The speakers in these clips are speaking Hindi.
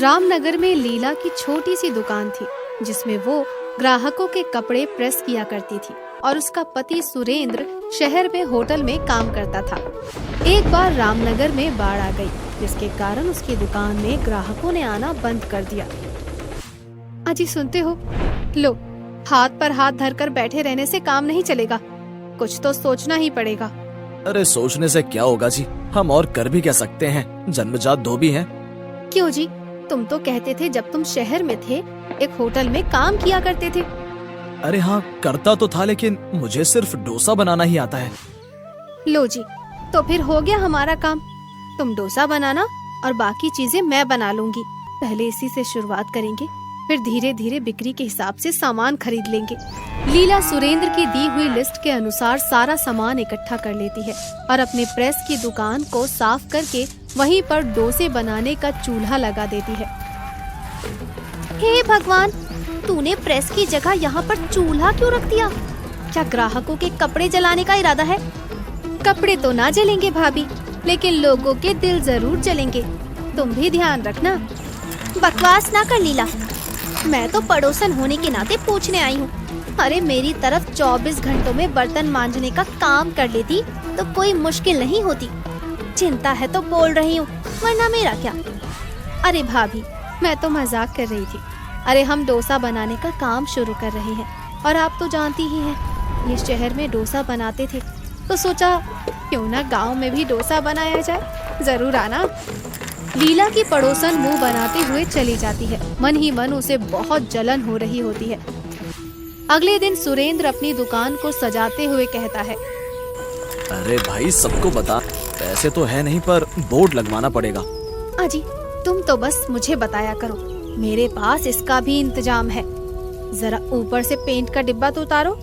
रामनगर में लीला की छोटी सी दुकान थी जिसमें वो ग्राहकों के कपड़े प्रेस किया करती थी और उसका पति सुरेंद्र शहर में होटल में काम करता था। एक बार रामनगर में बाढ़ आ गई जिसके कारण उसकी दुकान में ग्राहकों ने आना बंद कर दिया। अजी सुनते हो? लो, हाथ पर हाथ धरकर बैठे रहने से काम नहीं चलेगा, कुछ तो सोचना ही पड़ेगा। अरे सोचने से क्या होगा जी, हम और कर भी क्या सकते हैं, जन्मजात धोबी हैं। क्यों जी? तुम तो कहते थे जब तुम शहर में थे एक होटल में काम किया करते थे। अरे हाँ, करता तो था, लेकिन मुझे सिर्फ डोसा बनाना ही आता है। लो जी, तो फिर हो गया हमारा काम। तुम डोसा बनाना और बाकी चीजें मैं बना लूंगी। पहले इसी से शुरुआत करेंगे, फिर धीरे धीरे बिक्री के हिसाब से सामान खरीद लेंगे। लीला सुरेंद्र की दी हुई लिस्ट के अनुसार सारा सामान इकट्ठा कर लेती है और अपने प्रेस की दुकान को साफ करके वहीं पर डोसे बनाने का चूल्हा लगा देती है। हे भगवान, तूने प्रेस की जगह यहाँ पर चूल्हा क्यों रख दिया? क्या ग्राहकों के कपड़े जलाने का इरादा है? कपड़े तो ना जलेंगे भाभी, लेकिन लोगों के दिल जरूर जलेंगे, तुम भी ध्यान रखना। बकवास ना कर लीला, मैं तो पड़ोसन होने के नाते पूछने आई हूँ। अरे मेरी तरफ 24 घंटों में बर्तन मांजने का काम कर लेती तो कोई मुश्किल नहीं होती। चिंता है तो बोल रही हूँ, वरना मेरा क्या। अरे भाभी, मैं तो मजाक कर रही थी। अरे हम डोसा बनाने का काम शुरू कर रहे हैं और आप तो जानती ही हैं, ये शहर में डोसा बनाते थे तो सोचा क्यों ना गांव में भी डोसा बनाया जाए, जरूर आना। लीला की पड़ोसन मुंह बनाते हुए चली जाती है। मन ही मन उसे बहुत जलन हो रही होती है। अगले दिन सुरेंद्र अपनी दुकान को सजाते हुए कहता है, अरे भाई सबको बता, पैसे तो है नहीं पर बोर्ड लगवाना पड़ेगा। अजी तुम तो बस मुझे बताया करो, मेरे पास इसका भी इंतजाम है। जरा ऊपर से पेंट का डिब्बा तो उतारो।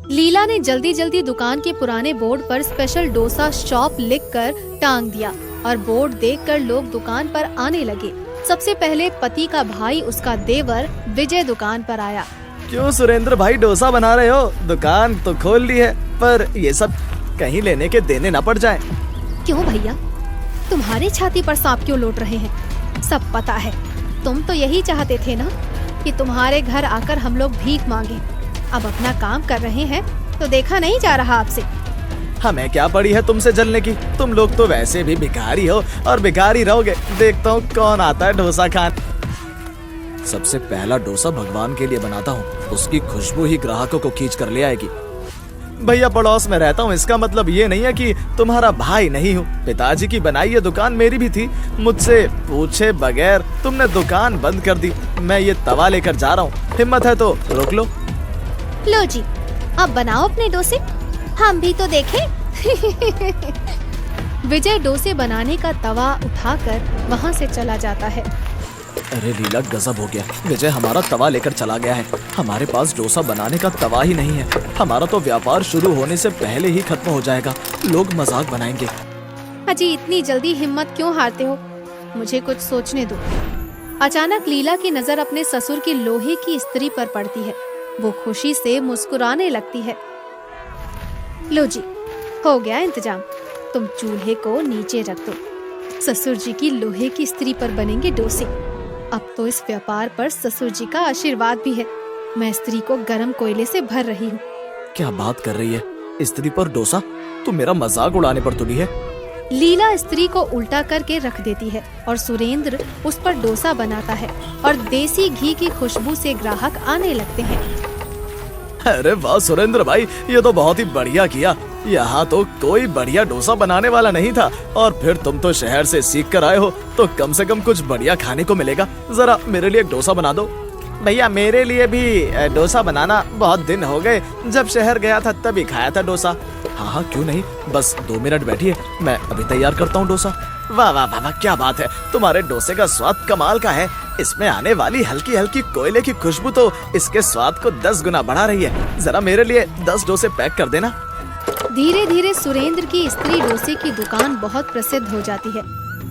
लीला ने जल्दी जल्दी दुकान के पुराने बोर्ड पर स्पेशल डोसा शॉप लिखकर टांग दिया और बोर्ड देखकर लोग दुकान पर आने लगे। सबसे पहले पति का भाई, उसका देवर विजय दुकान पर आया। क्यों सुरेंद्र भाई, डोसा बना रहे हो? दुकान तो खोल ली है, पर ये सब कहीं लेने के देने न पड़ जाए। क्यों भैया, तुम्हारी छाती पर सांप क्यों लौट रहे हैं? सब पता है, तुम तो यही चाहते थे ना कि तुम्हारे घर आकर हम लोग भीख मांगे। अब अपना काम कर रहे हैं तो देखा नहीं जा रहा आपसे। हमें क्या पड़ी है तुमसे जलने की, तुम लोग तो वैसे भी भिखारी हो और भिखारी रहोगे। देखता हूँ कौन आता है डोसा खाने। सबसे पहला डोसा भगवान के लिए बनाता हूँ, उसकी खुशबू ही ग्राहकों को खींच कर ले आएगी। भैया पड़ोस में रहता हूँ, इसका मतलब ये नहीं है कि तुम्हारा भाई नहीं हूँ। पिताजी की बनाई ये दुकान मेरी भी थी, मुझसे पूछे बगैर तुमने दुकान बंद कर दी। मैं ये तवा लेकर जा रहा हूँ, हिम्मत है तो रोक लो। लो जी, अब बनाओ अपने डोसे, हम भी तो देखें। विजय डोसे बनाने का तवा उठाकर वहाँ से चला जाता है। अरे लीला, गजब हो गया, विजय हमारा तवा लेकर चला गया है। हमारे पास डोसा बनाने का तवा ही नहीं है। हमारा तो व्यापार शुरू होने से पहले ही खत्म हो जाएगा, लोग मजाक बनाएंगे। अजी इतनी जल्दी हिम्मत क्यों हारते हो? मुझे कुछ सोचने दो। अचानक लीला की नजर अपने ससुर की लोहे की इस्त्री पर पड़ती है। वो खुशी से मुस्कुराने लगती है। लो जी, हो गया इंतजाम, तुम चूल्हे को नीचे रख दो। ससुर जी की लोहे की इस्त्री पर बनेंगे डोसे। अब तो इस व्यापार पर ससुर जी का आशीर्वाद भी है। मैं इस्त्री को गरम कोयले से भर रही हूँ। क्या बात कर रही है, इस्त्री पर डोसा? तुम मेरा मजाक उड़ाने पर तुली है। लीला इस्त्री को उल्टा करके रख देती है और सुरेंद्र उस पर डोसा बनाता है और देसी घी की खुशबू से ग्राहक आने लगते हैं। अरे वाह सुरेंद्र भाई, ये तो बहुत ही बढ़िया किया। यहाँ तो कोई बढ़िया डोसा बनाने वाला नहीं था, और फिर तुम तो शहर से सीख कर आए हो, तो कम से कम कुछ बढ़िया खाने को मिलेगा। जरा मेरे लिए एक डोसा बना दो। भैया मेरे लिए भी डोसा बनाना बहुत दिन हो गए, जब शहर गया था तभी खाया था डोसा। हाँ हाँ क्यों नहीं, बस 2 मिनट बैठिए, मैं अभी तैयार करता हूँ डोसा। वाह वाह वाह, क्या बात है, तुम्हारे डोसे का स्वाद कमाल का है। इसमें आने वाली हल्की हल्की कोयले की खुशबू तो इसके स्वाद को 10 गुना बढ़ा रही है। जरा मेरे लिए 10 डोसे पैक कर देना। धीरे धीरे सुरेंद्र की इस्त्री डोसे की दुकान बहुत प्रसिद्ध हो जाती है।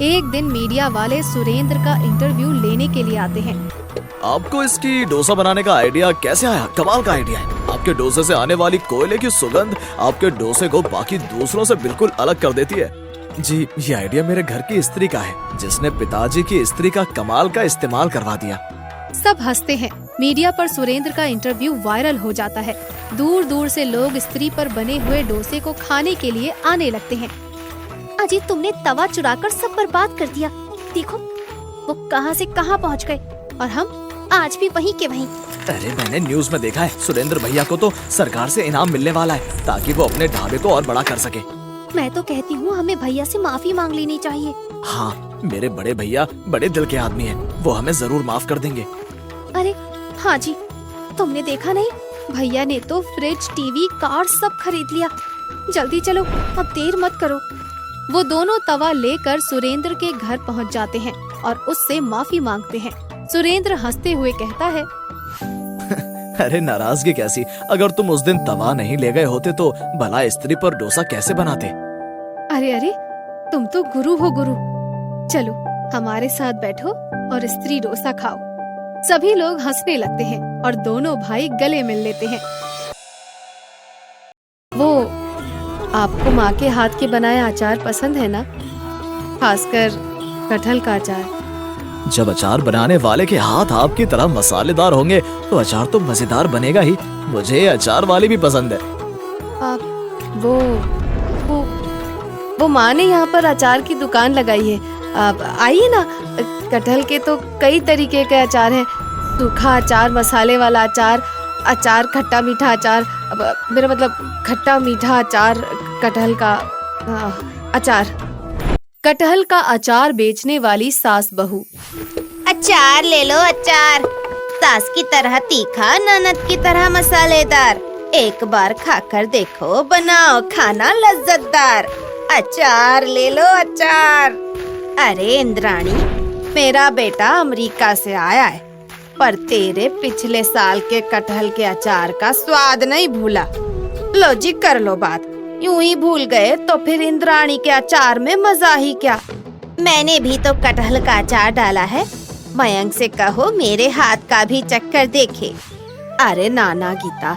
एक दिन मीडिया वाले सुरेंद्र का इंटरव्यू लेने के लिए आते हैं। आपको इसकी डोसा बनाने का आइडिया कैसे आया? कमाल का आइडिया है। आपके डोसे से आने वाली कोयले की सुगंध आपके डोसे को बाकी दूसरों से बिल्कुल अलग कर देती है। जी, ये आइडिया मेरे घर की स्त्री का है, जिसने पिताजी की स्त्री का कमाल का इस्तेमाल करवा दिया। सब हंसते हैं। मीडिया पर सुरेंद्र का इंटरव्यू वायरल हो जाता है। दूर दूर से लोग स्त्री पर बने हुए डोसे को खाने के लिए आने लगते हैं। अजी, तुमने तवा चुराकर सब बर्बाद कर दिया। देखो वो कहां से कहां पहुंच गए और हम आज भी वहीं के वहीं। अरे मैंने न्यूज में देखा है, सुरेंद्र भैया को तो सरकार से इनाम मिलने वाला है ताकि वो अपने ढाबे को और बड़ा कर सके। मैं तो कहती हूँ हमें भैया से माफी मांग लेनी चाहिए। हाँ, मेरे बड़े भैया बड़े दिल के आदमी हैं, वो हमें जरूर माफ कर देंगे। अरे हाँ जी, तुमने देखा नहीं, भैया ने तो फ्रिज, टीवी, कार सब खरीद लिया। जल्दी चलो, अब देर मत करो। वो दोनों तवा लेकर सुरेंद्र के घर पहुंच जाते हैं और उससे माफी मांगते हैं। सुरेंद्र हंसते हुए कहता है, अरे नाराजगी कैसी, अगर तुम उस दिन तवा नहीं ले गए होते तो भला स्त्री पर डोसा कैसे बनाते। अरे अरे, तुम तो गुरु हो गुरु। चलो हमारे साथ बैठो और स्त्री डोसा खाओ। सभी लोग हंसने लगते हैं और दोनों भाई गले मिल लेते हैं। वो आपको माँ के हाथ के बनाए अचार पसंद है ना, खासकर कटहल का अचार। जब अचार बनाने वाले के हाथ आपकी तरह मसालेदार होंगे तो अचार तो मजेदार बनेगा ही। मुझे अचार वाली भी पसंद है। आप वो माँ ने यहाँ पर अचार की दुकान लगाई है, आप आइए ना। कटहल के तो कई तरीके के अचार हैं, सूखा अचार, मसाले वाला अचार, अचार खट्टा मीठा अचार, मेरा मतलब खट्टा मीठा अचार, कटहल का अचार। कटहल का अचार बेचने वाली सास बहू। अचार ले लो अचार, सास की तरह तीखा, ननद की तरह मसालेदार। एक बार खाकर देखो, बनाओ खाना लज्जतदार। अचार ले लो अचार। अरे इंद्राणी, मेरा बेटा अमेरिका से आया है, पर तेरे पिछले साल के कटहल के अचार का स्वाद नहीं भूला। लो जी, कर लो बात। यूं ही भूल गए तो फिर इंद्राणी के अचार में मजा ही क्या। मैंने भी तो कटहल का अचार डाला है, मयंक से कहो मेरे हाथ का भी चक्कर देखे। अरे नाना गीता,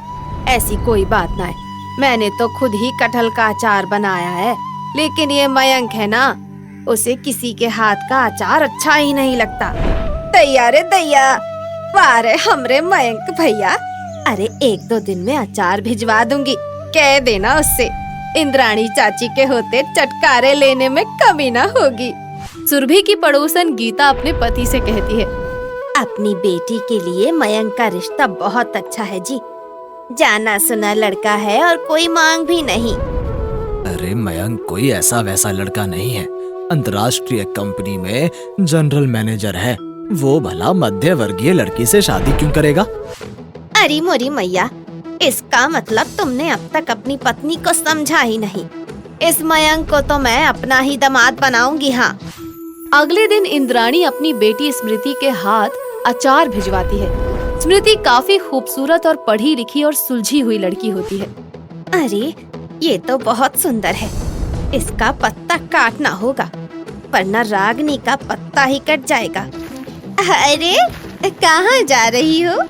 ऐसी कोई बात ना है, मैंने तो खुद ही कटहल का अचार बनाया है। लेकिन ये मयंक है ना, उसे किसी के हाथ का अचार अच्छा ही नहीं लगता। दैया रे दैया, वाह रे हमरे मयंक भैया। अरे 1-2 दिन में अचार भिजवा दूंगी, कह देना उससे। इंद्राणी चाची के होते चटकारे लेने में कमी ना होगी। सुरभि की पड़ोसन गीता अपने पति से कहती है, अपनी बेटी के लिए मयंक का रिश्ता बहुत अच्छा है जी, जाना सुना लड़का है और कोई मांग भी नहीं। अरे मयंक कोई ऐसा वैसा लड़का नहीं है, अंतर्राष्ट्रीय कंपनी में जनरल मैनेजर है। वो भला मध्य वर्गीय लड़की से शादी क्यों करेगा। अरे मोरी मैया, इसका मतलब तुमने अब तक अपनी पत्नी को समझा ही नहीं। इस मयंक को तो मैं अपना ही दामाद बनाऊंगी। हाँ। अगले दिन इंद्राणी अपनी बेटी स्मृति के हाथ अचार भिजवाती है। स्मृति काफी खूबसूरत और पढ़ी लिखी और सुलझी हुई लड़की होती है। अरे ये तो बहुत सुंदर है, इसका पत्ता काटना होगा वरना रागनी का पत्ता ही कट जाएगा। अरे कहाँ जा रही हो?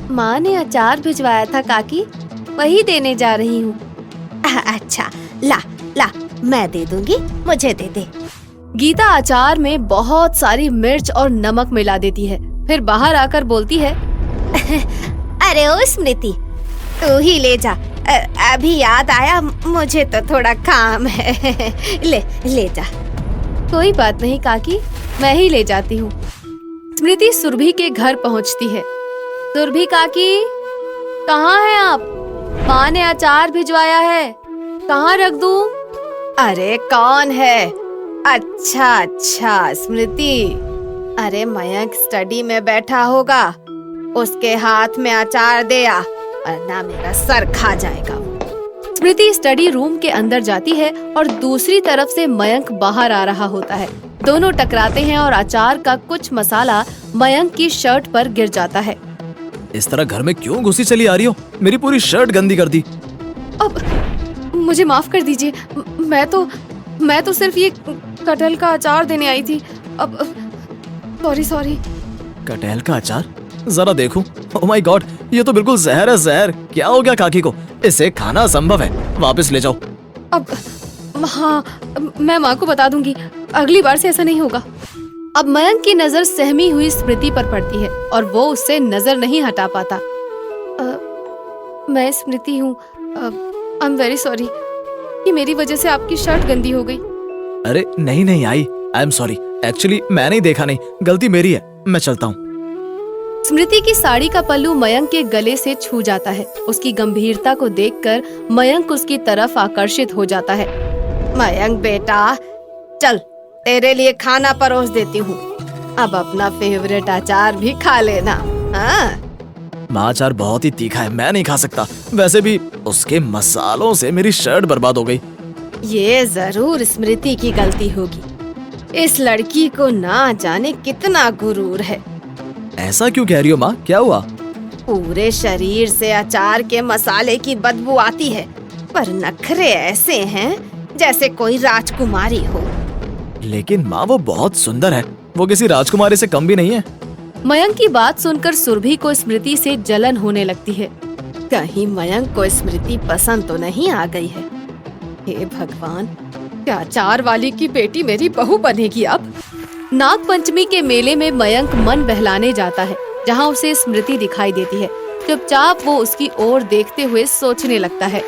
माँ ने अचार भिजवाया था काकी, वही देने जा रही हूँ। अच्छा, ला ला, मैं दे दूंगी, मुझे दे दे। गीता अचार में बहुत सारी मिर्च और नमक मिला देती है, फिर बाहर आकर बोलती है, अरे ओ स्मृति, तू ही ले जा। अभी याद आया, मुझे तो थोड़ा काम है। ले जा। कोई बात नहीं काकी, मैं ही ले जाती हूँ। स्मृति सुरभि के घर पहुँचती है। सुरभि काकी, कहाँ हैं आप? माँ ने अचार भिजवाया है, कहाँ रख दूँ? अरे कौन है? अच्छा स्मृति, अरे मयंक स्टडी में बैठा होगा, उसके हाथ में अचार दे आ, वरना मेरा सर खा जाएगा। स्मृति स्टडी रूम के अंदर जाती है और दूसरी तरफ से मयंक बाहर आ रहा होता है। दोनों टकराते हैं और अचार का कुछ मसाला मयंक की शर्ट पर गिर जाता है। इस तरह घर में क्यों घुसी चली आ रही हो? मेरी पूरी शर्ट गंदी कर दी। अब मुझे माफ कर दीजिए, मैं तो सिर्फ ये कटहल का अचार देने आई थी। अब सॉरी। कटहल का अचार? जरा देखूं। ओह माय गॉड, ये तो बिल्कुल जहर है, जहर। क्या हो गया काकी को? इसे खाना असंभव है, वापस ले जाओ। हाँ, मैं माँ को बता दूंगी। अगली बार से ऐसा नहीं होगा। अब मयंक की नजर सहमी हुई स्मृति पर पड़ती है और वो उससे नजर नहीं हटा पाता। मैं स्मृति हूँ। आई एम वेरी सॉरी कि मेरी वजह से आपकी शर्ट गंदी हो गई। अरे नहीं नहीं आई एम सॉरी, एक्चुअली मैंने ही देखा नहीं, गलती मेरी है, मैं चलता हूँ। स्मृति की साड़ी का पल्लू मयंक के गले से छू जाता है। उसकी गंभीरता को देखकर मयंक उसकी तरफ आकर्षित हो जाता है। मयंक बेटा, चल तेरे लिए खाना परोस देती हूँ। अब अपना फेवरेट अचार भी खा लेना। हाँ माँ अचार बहुत ही तीखा है, मैं नहीं खा सकता। वैसे भी उसके मसालों से मेरी शर्ट बर्बाद हो गई। ये जरूर स्मृति की गलती होगी। इस लड़की को ना जाने कितना गुरूर है। ऐसा क्यों कह रही हो माँ, क्या हुआ? पूरे शरीर से अचार के मसाले की बदबू आती है, पर नखरे ऐसे हैं जैसे कोई राजकुमारी हो। लेकिन माँ वो बहुत सुंदर है, वो किसी राजकुमारी से कम भी नहीं है। मयंक की बात सुनकर सुरभि को स्मृति से जलन होने लगती है। कहीं मयंक को स्मृति पसंद तो नहीं आ गई है। हे भगवान, क्या अचार वाली की बेटी मेरी बहू बनेगी अब? नाग पंचमी के मेले में मयंक मन बहलाने जाता है, जहाँ उसे स्मृति दिखाई देती है। चुपचाप वो उसकी ओर देखते हुए सोचने लगता है,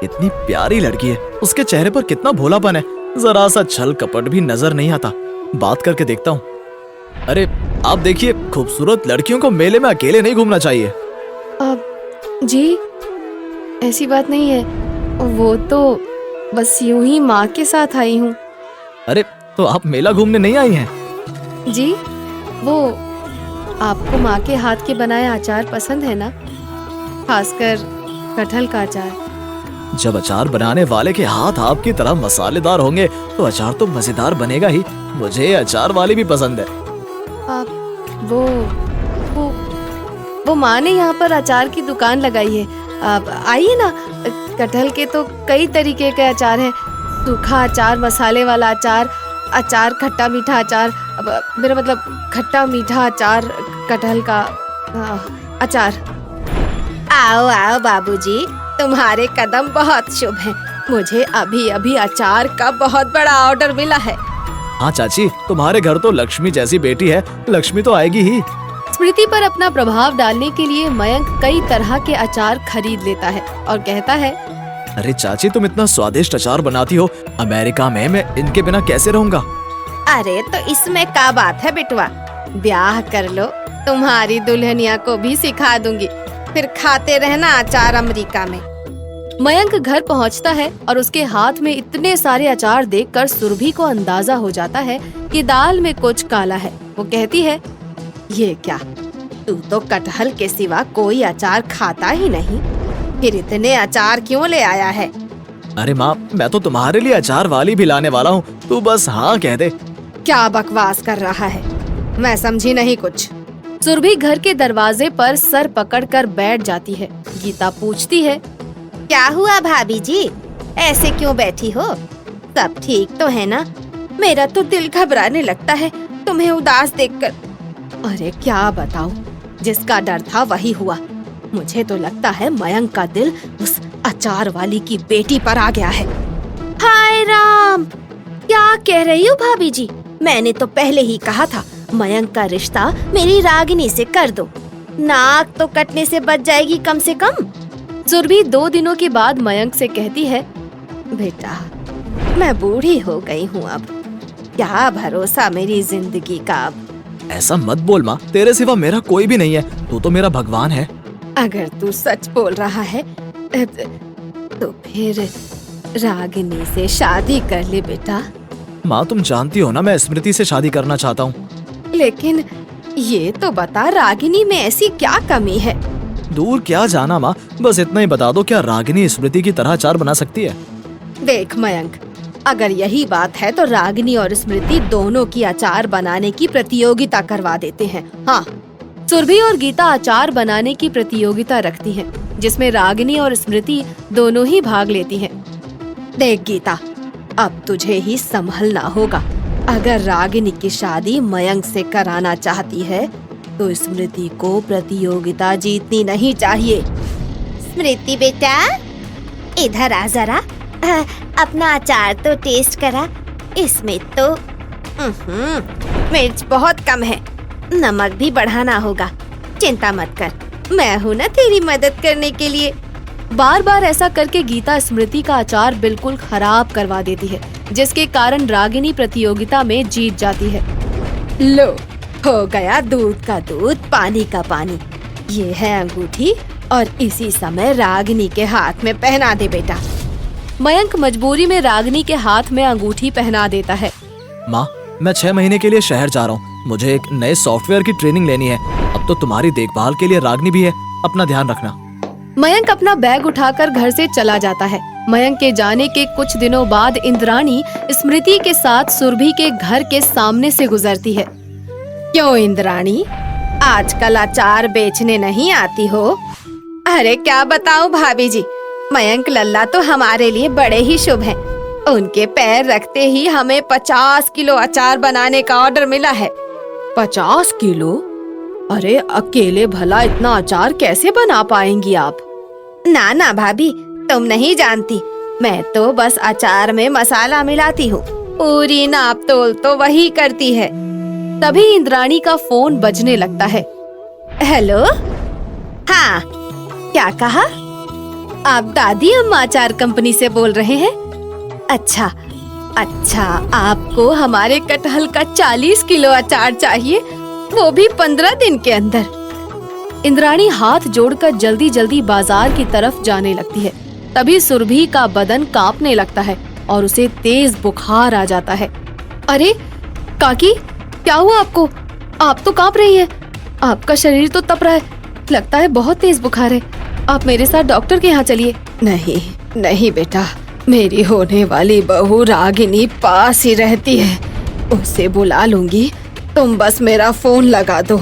इतनी प्यारी लड़की है, उसके चेहरे पर कितना भोलापन है, जरा सा छल कपट भी नजर नहीं आता। बात करके देखता हूँ। अरे आप देखिए, खूबसूरत लड़कियों को मेले में अकेले नहीं घूमना चाहिए। जी ऐसी बात नहीं है, वो तो बस यूं ही माँ के साथ आई हूँ। अरे तो आप मेला घूमने नहीं आई हैं? जी वो आपको माँ के हाथ के बनाए अचार पसंद है ना, खासकर कटहल का अचार। जब अचार बनाने वाले के हाथ आपकी तरह मसालेदार होंगे तो अचार तो मजेदार बनेगा ही। मुझे अचार वाली भी पसंद है। आप वो माँ ने यहाँ पर अचार की दुकान लगाई है, आप आइए ना। कटहल के तो कई तरीके के अचार हैं, सूखा अचार, मसाले वाला अचार, अचार खट्टा मीठा अचार, मेरा मतलब खट्टा मीठा अचार, कटहल का अचार। आओ आओ बाबूजी, तुम्हारे कदम बहुत शुभ हैं। मुझे अभी अभी अचार का बहुत बड़ा ऑर्डर मिला है। हाँ चाची, तुम्हारे घर तो लक्ष्मी जैसी बेटी है, लक्ष्मी तो आएगी ही। स्मृति पर अपना प्रभाव डालने के लिए मयंक कई तरह के अचार खरीद लेता है और कहता है, अरे चाची तुम इतना स्वादिष्ट अचार बनाती हो, अमेरिका में मैं इनके बिना कैसे रहूँगा? अरे तो इसमें क्या बात है बिटवा, ब्याह कर लो, तुम्हारी दुल्हनिया को भी सिखा दूंगी, फिर खाते रहना अचार अमेरिका में। मयंक घर पहुंचता है और उसके हाथ में इतने सारे अचार देखकर सुरभि को अंदाजा हो जाता है कि दाल में कुछ काला है। वो कहती है, ये क्या, तू तो कटहल के सिवा कोई अचार खाता ही नहीं, फिर इतने अचार क्यों ले आया है? अरे माँ, मैं तो तुम्हारे लिए अचार वाली भी लाने वाला हूँ, तू बस हाँ कह दे। क्या बकवास कर रहा है, मैं समझी नहीं कुछ। सुरभि घर के दरवाजे पर सर पकड़कर बैठ जाती है। गीता पूछती है, क्या हुआ भाभी जी, ऐसे क्यों बैठी हो? सब ठीक तो है ना? मेरा तो दिल घबराने लगता है तुम्हें उदास देखकर। अरे क्या बताऊं, जिसका डर था वही हुआ। मुझे तो लगता है मयंक का दिल उस अचार वाली की बेटी पर आ गया है। हाय राम, क्या कह रही हो भाभी जी? मैंने तो पहले ही कहा था मयंक का रिश्ता मेरी रागिनी से कर दो, नाक तो कटने से बच जाएगी कम से कम। सुरभि 2 दिनों के बाद मयंक से कहती है, बेटा मैं बूढ़ी हो गई हूँ अब, क्या भरोसा मेरी जिंदगी का अब। ऐसा मत बोल माँ, तेरे सिवा मेरा कोई भी नहीं है, तू तो मेरा भगवान है। अगर तू सच बोल रहा है तो फिर रागिनी से शादी कर ले बेटा। माँ तुम जानती हो ना मैं स्मृति से शादी करना चाहता हूँ। लेकिन ये तो बता, रागिनी में ऐसी क्या कमी है? दूर क्या जाना माँ, बस इतना ही बता दो, क्या रागिनी स्मृति की तरह अचार बना सकती है? देख मयंक, अगर यही बात है तो रागिनी और स्मृति दोनों की अचार बनाने की प्रतियोगिता करवा देते हैं। हाँ, सुरभि और गीता अचार बनाने की प्रतियोगिता रखती हैं, जिसमें रागिनी और स्मृति दोनों ही भाग लेती हैं। देख गीता, अब तुझे ही संभलना होगा। अगर रागिनी की शादी मयंक से कराना चाहती है तो स्मृति को प्रतियोगिता जीतनी नहीं चाहिए। स्मृति बेटा, इधर आ जरा, अपना अचार तो टेस्ट करा, इसमें तो मिर्च बहुत कम है, नमक भी बढ़ाना होगा। चिंता मत कर, मैं हूँ ना तेरी मदद करने के लिए। बार बार ऐसा करके गीता स्मृति का अचार बिल्कुल खराब करवा देती है, जिसके कारण रागिनी प्रतियोगिता में जीत जाती है। लो, हो गया दूध का दूध, पानी का पानी। ये है अंगूठी और इसी समय रागिनी के हाथ में पहना दे बेटा। मयंक मजबूरी में रागिनी के हाथ में अंगूठी पहना देता है। माँ, मैं 6 महीने के लिए शहर जा रहा हूँ। मुझे एक नए सॉफ्टवेयर की ट्रेनिंग लेनी है। अब तो तुम्हारी देखभाल के लिए रागिनी भी है, अपना ध्यान रखना। मयंक अपना बैग उठाकर घर से चला जाता है। मयंक के जाने के कुछ दिनों बाद इंद्राणी स्मृति के साथ सुरभि के घर के सामने से गुजरती है। क्यों इंद्राणी, आजकल अचार बेचने नहीं आती हो? अरे क्या बताऊं भाभी जी, मयंक लल्ला तो हमारे लिए बड़े ही शुभ हैं। उनके पैर रखते ही हमें 50 किलो अचार बनाने का ऑर्डर मिला है। 50 किलो? अरे अकेले भला इतना अचार कैसे बना पाएंगी आप? ना ना भाभी, तुम नहीं जानती, मैं तो बस अचार में मसाला मिलाती हूँ, पूरी नाप तोल तो वही करती है। तभी इंद्राणी का फोन बजने लगता है। हेलो, हाँ, क्या कहा? आप दादी अम्मा अचार कंपनी से बोल रहे हैं? अच्छा, आपको हमारे कटहल का 40 किलो अचार चाहिए, वो भी 15 दिन के अंदर। इंद्राणी हाथ जोड़कर जल्दी जल्दी बाजार की तरफ जाने लगती है। तभी सुरभि का बदन कांपने लगता है और उसे तेज बुखार आ जाता है। अरे काकी, क्या हुआ आपको? आप तो कांप रही हैं। आपका शरीर तो तप रहा है, लगता है बहुत तेज बुखार है। आप मेरे साथ डॉक्टर के यहाँ चलिए। नहीं बेटा, मेरी होने वाली बहू रागिनी पास ही रहती है, उससे बुला लूंगी, तुम बस मेरा फोन लगा दो।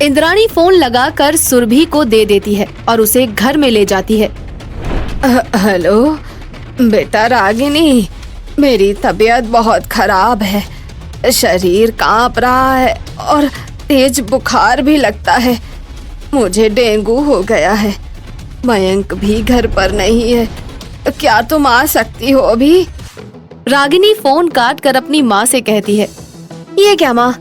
इंद्राणी फोन लगाकर सुरभि को दे देती है और उसे घर में ले जाती है। हेलो बेटा रागिनी, मेरी तबीयत बहुत खराब है, शरीर कांप रहा है और तेज बुखार भी लगता है। मुझे डेंगू हो गया है। मयंक भी घर पर नहीं है, क्या तुम आ सकती हो अभी? रागिनी फोन काट कर अपनी माँ से कहती है। ये क्या माँ,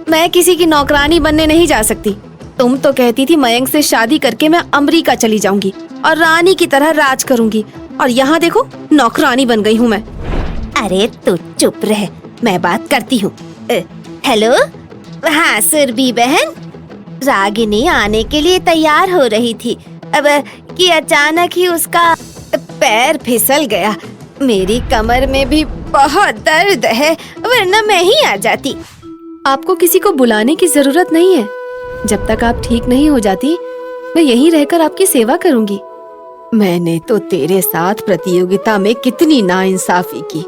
मैं किसी की नौकरानी बनने नहीं जा सकती। तुम तो कहती थी मयंक से शादी करके मैं अमेरिका चली जाऊंगी और रानी की तरह राज करूंगी, और यहाँ देखो नौकरानी बन गई हूँ मैं। अरे तू चुप रह, मैं बात करती हूँ। हेलो, हाँ सुरभि बहन, रागिनी आने के लिए तैयार हो रही थी, अब कि अचानक ही उसका पैर फिसल गया। मेरी कमर में भी बहुत दर्द है, वरना मैं ही आ जाती। आपको किसी को बुलाने की जरूरत नहीं है। जब तक आप ठीक नहीं हो जाती, मैं यहीं रहकर आपकी सेवा करूंगी। मैंने तो तेरे साथ प्रतियोगिता में कितनी नाइंसाफी की,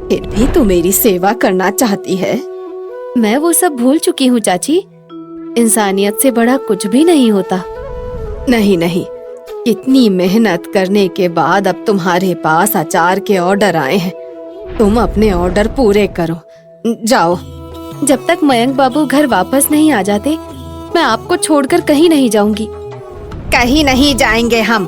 फिर भी तू मेरी सेवा करना चाहती है। मैं वो सब भूल चुकी हूँ चाची। इंसानियत से बड़ा कुछ भी नहीं होता। नहीं, कितनी मेहनत करने के बाद अब तुम्हारे पास अचार के ऑर्डर आए हैं, तुम अपने ऑर्डर पूरे करो, जाओ। जब तक मयंक बाबू घर वापस नहीं आ जाते, मैं आपको छोड़कर कहीं नहीं जाऊंगी। कहीं नहीं जाएंगे हम।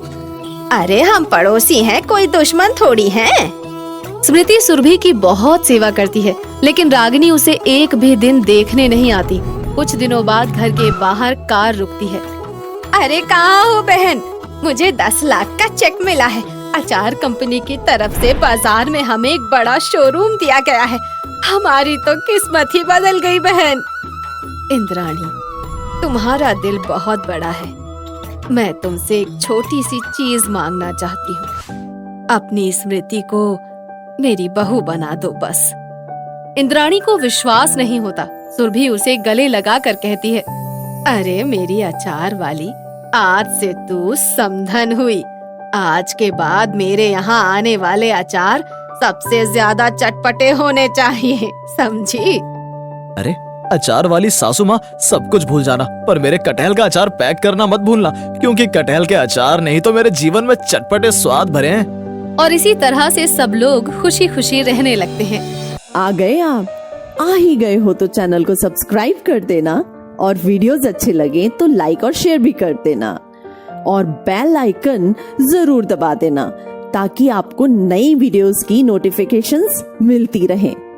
अरे हम पड़ोसी हैं, कोई दुश्मन थोड़ी हैं। स्मृति सुरभि की बहुत सेवा करती है, लेकिन रागिनी उसे एक भी दिन देखने नहीं आती। कुछ दिनों बाद घर के बाहर कार रुकती है। अरे कहाँ हो बहन, मुझे 10 लाख का चेक मिला है। अचार कंपनी की तरफ से बाजार में हमें एक बड़ा शोरूम दिया गया है। हमारी तो किस्मत ही बदल गई बहन। इंद्राणी, तुम्हारा दिल बहुत बड़ा है। मैं तुमसे एक छोटी सी चीज मांगना चाहती हूँ, अपनी स्मृति को मेरी बहू बना दो बस। इंद्राणी को विश्वास नहीं होता। सुरभि उसे गले लगा कर कहती है, अरे मेरी अचार वाली, आज से तू समधन हुई। आज के बाद मेरे यहाँ आने वाले अचार सबसे ज्यादा चटपटे होने चाहिए, समझी? अरे अचार वाली सासू माँ, सब कुछ भूल जाना, पर मेरे कटहल का अचार पैक करना मत भूलना, क्योंकि कटहल के अचार नहीं तो मेरे जीवन में चटपटे स्वाद भरे हैं। और इसी तरह से सब लोग खुशी खुशी रहने लगते हैं। आ गए आप? आ ही गए हो तो चैनल को सब्सक्राइब कर देना, और वीडियोस अच्छे लगे तो लाइक और शेयर भी कर देना, और बेल आइकन जरूर दबा देना, ताकि आपको नई वीडियोस की नोटिफिकेशंस मिलती रहें।